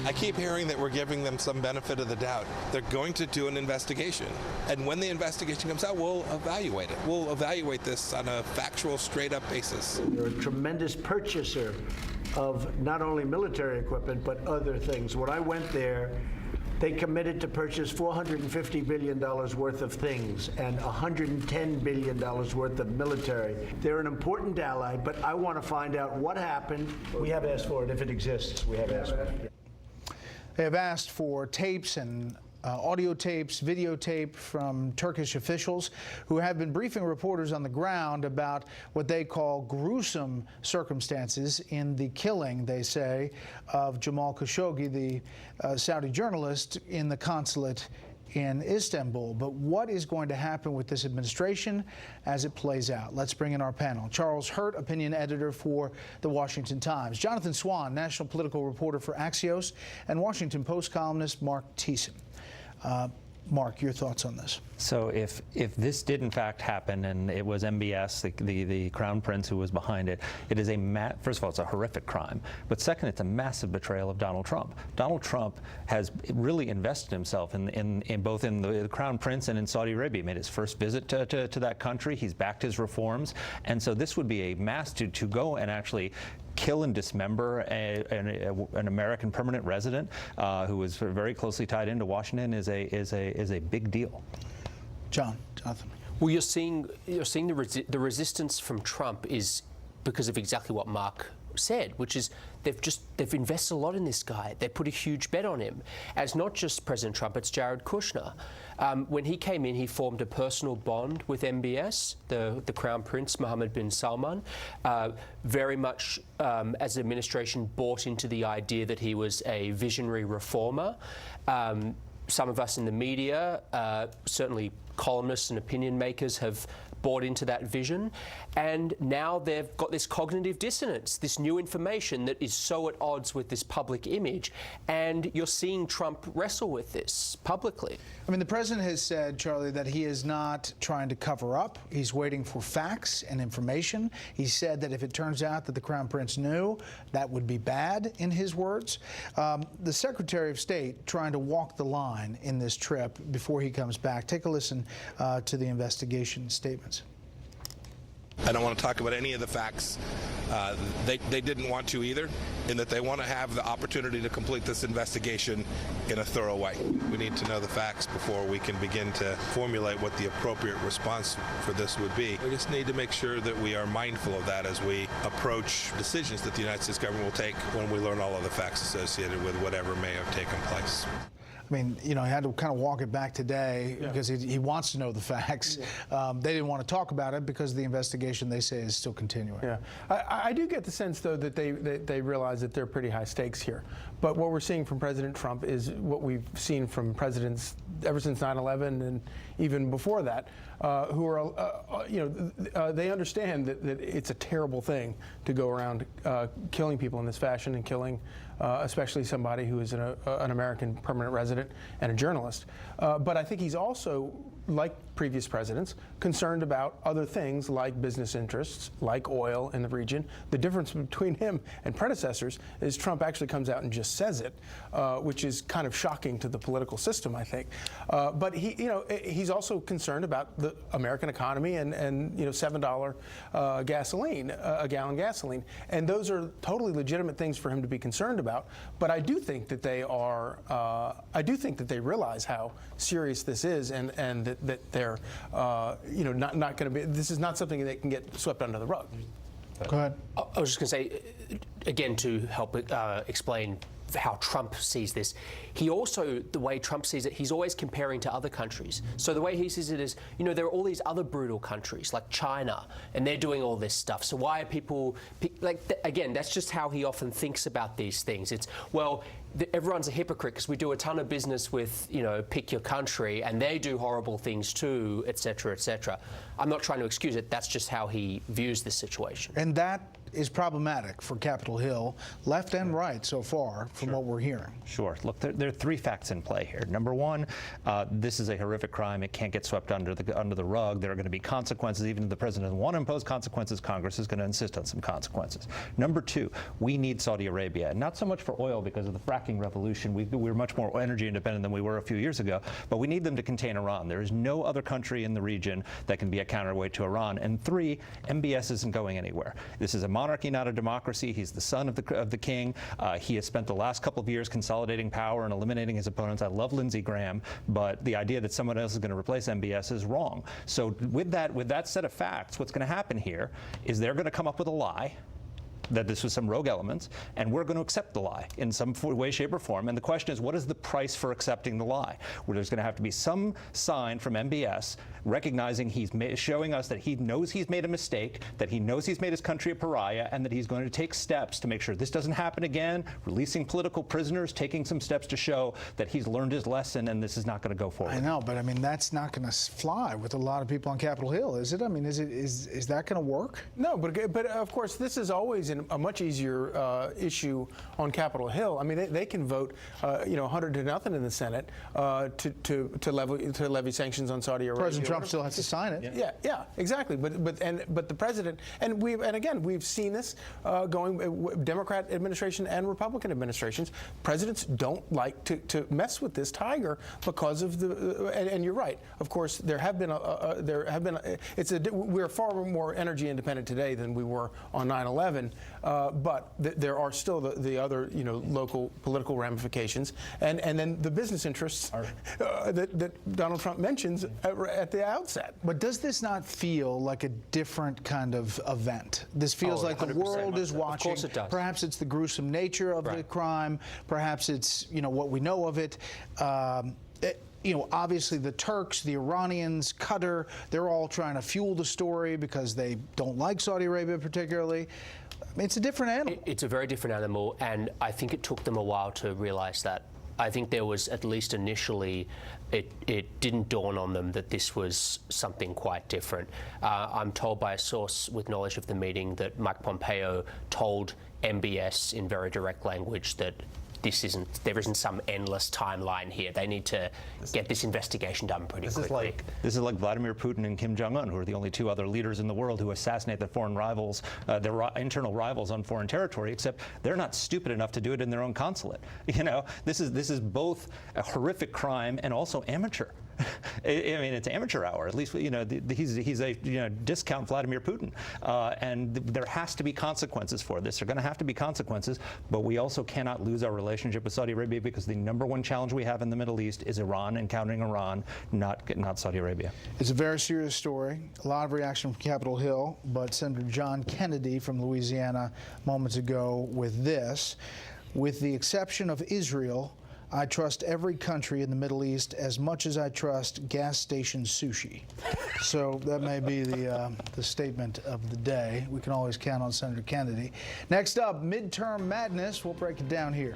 I keep hearing that we're giving them some benefit of the doubt. They're going to do an investigation. And when the investigation comes out, we'll evaluate it. We'll evaluate this on a factual, straight-up basis. They're a tremendous purchaser of not only military equipment, but other things. When I went there, they committed to purchase $450 billion worth of things and $110 billion worth of military. They're an important ally, but I want to find out what happened. We have asked for it, if it exists. We have asked for it. They have asked for tapes and audio tapes, videotape from Turkish officials who have been briefing reporters on the ground about what they call gruesome circumstances in the killing, they say, of Jamal Khashoggi, the Saudi journalist, in the consulate in Istanbul. But what is going to happen with this administration as it plays out? Let's bring in our panel. Charles Hurt, opinion editor for The Washington Times. Jonathan Swan, national political reporter for Axios, and Washington Post columnist Marc Thiessen. Marc, your thoughts on this? So if this did in fact happen and it was MBS, the crown prince who was behind it, it is first of all, it's a horrific crime. But second, it's a massive betrayal of Donald Trump. Donald Trump has really invested himself in both in the crown prince and in Saudi Arabia. He made his first visit to that country. He's backed his reforms. And so this would be a mass to go and actually kill and dismember an American permanent resident who was very closely tied into Washington is a big deal. Jonathan. Well, you're seeing the resistance from Trump is because of exactly what Marc said, which is they've invested a lot in this guy. They put a huge bet on him. And it's not just President Trump, it's Jared Kushner. When he came in, he formed a personal bond with MBS, the Crown Prince Mohammed bin Salman, very much as the administration bought into the idea that he was a visionary reformer. Some of us in the media, certainly columnists and opinion makers, have bought into that vision, and now they've got this cognitive dissonance, this new information that is so at odds with this public image, and you're seeing Trump wrestle with this publicly. I mean, the president has said, Charlie, that he is not trying to cover up. He's waiting for facts and information. He said that if it turns out that the Crown Prince knew, that would be bad, in his words. The Secretary of State trying to walk the line in this trip before he comes back. Take a listen to the investigation statements. I don't want to talk about any of the facts. They didn't want to either, in that they want to have the opportunity to complete this investigation in a thorough way. We need to know the facts before we can begin to formulate what the appropriate response for this would be. We just need to make sure that we are mindful of that as we approach decisions that the United States government will take when we learn all of the facts associated with whatever may have taken place. I mean, you know, he had to kind of walk it back today because he wants to know the facts. They didn't want to talk about it because the investigation, they say, is still continuing. Yeah, I do get the sense, though, that they realize that there are pretty high stakes here. But what we're seeing from President Trump is what we've seen from presidents ever since 9/11 and even before that, who are, they understand that it's a terrible thing to go around killing people in this fashion and killing especially somebody who is an American permanent resident and a journalist. But I think he's also, like previous presidents, concerned about other things like business interests, like oil in the region. The difference between him and predecessors is Trump actually comes out and just says it, which is kind of shocking to the political system, I think. But he's also concerned about the American economy and $7 gasoline, a gallon gasoline, and those are totally legitimate things for him to be concerned about. But I do think that they are. I do think that they realize how serious this is, and that they're not going to be. This is not something that can get swept under the rug. Go ahead. I was just going to say, again, to help explain how Trump sees this. He also, the way Trump sees it, he's always comparing to other countries. So the way he sees it is, there are all these other brutal countries like China, and they're doing all this stuff. So why are people, again, that's just how he often thinks about these things. It's, well, everyone's a hypocrite because we do a ton of business with, pick your country, and they do horrible things too, et cetera, et cetera. I'm not trying to excuse it. That's just how he views this situation. And that is problematic for Capitol Hill, left and right so far, from what we're hearing. Sure. Look, there are three facts in play here. Number one, this is a horrific crime. It can't get swept under the rug. There are going to be consequences. Even if the president doesn't want to impose consequences, Congress is going to insist on some consequences. Number two, we need Saudi Arabia, not so much for oil because of the fracking revolution. We're much more energy independent than we were a few years ago, but we need them to contain Iran. There is no other country in the region that can be a counterweight to Iran. And three, MBS isn't going anywhere. This is a monarchy, not a democracy. He's the son of the king. He has spent the last couple of years consolidating power and eliminating his opponents. I love Lindsey Graham, but the idea that someone else is going to replace MBS is wrong. So with that set of facts, what's going to happen here is they're going to come up with a lie that this was some rogue elements, and we're going to accept the lie in some way, shape, or form. And the question is, what is the price for accepting the lie? Where there's going to have to be some sign from MBS recognizing showing us that he knows he's made a mistake, that he knows he's made his country a pariah, and that he's going to take steps to make sure this doesn't happen again, releasing political prisoners, taking some steps to show that he's learned his lesson and this is not going to go forward. I know, but I mean, that's not going to fly with a lot of people on Capitol Hill, is it? I mean, is that going to work? No, but of course, this is always a much easier issue on Capitol Hill. I mean, they can vote, 100 to nothing in the Senate to levy sanctions on Saudi Arabia. President Trump still has to sign it. Yeah, exactly. But the president, and again we've seen this going Democrat administration and Republican administrations. Presidents don't like to mess with this tiger because of and you're right. Of course, we're far more energy independent today than we were on 9/11. But there are still the other local political ramifications, and then the business interests that Donald Trump mentions at the outset. But does this not feel like a different kind of event? This feels like the world is watching. Of course it does. Perhaps it's the gruesome nature of the crime. Perhaps it's what we know of it. Obviously the Turks, the Iranians, Qatar, they're all trying to fuel the story because they don't like Saudi Arabia particularly. I mean, it's a different animal. It's a very different animal, and I think it took them a while to realize that. I think there was, at least initially, it didn't dawn on them that this was something quite different. I'm told by a source with knowledge of the meeting that Mike Pompeo told MBS in very direct language that there isn't some endless timeline here. They need to get this investigation done pretty quickly. This is like Vladimir Putin and Kim Jong-un, who are the only two other leaders in the world who assassinate their foreign rivals, their internal rivals on foreign territory, except they're not stupid enough to do it in their own consulate. This is both a horrific crime and also amateur. I mean, it's amateur hour. At least, he's a discount Vladimir Putin, and there has to be consequences for this. There are going to have to be consequences, but we also cannot lose our relationship with Saudi Arabia because the number one challenge we have in the Middle East is Iran and countering Iran, not Saudi Arabia. It's a very serious story. A lot of reaction from Capitol Hill, but Senator John Kennedy from Louisiana moments ago with this: with the exception of Israel, I trust every country in the Middle East as much as I trust gas station sushi. So that may be the statement of the day. We can always count on Senator Kennedy. Next up, midterm madness. We'll break it down here.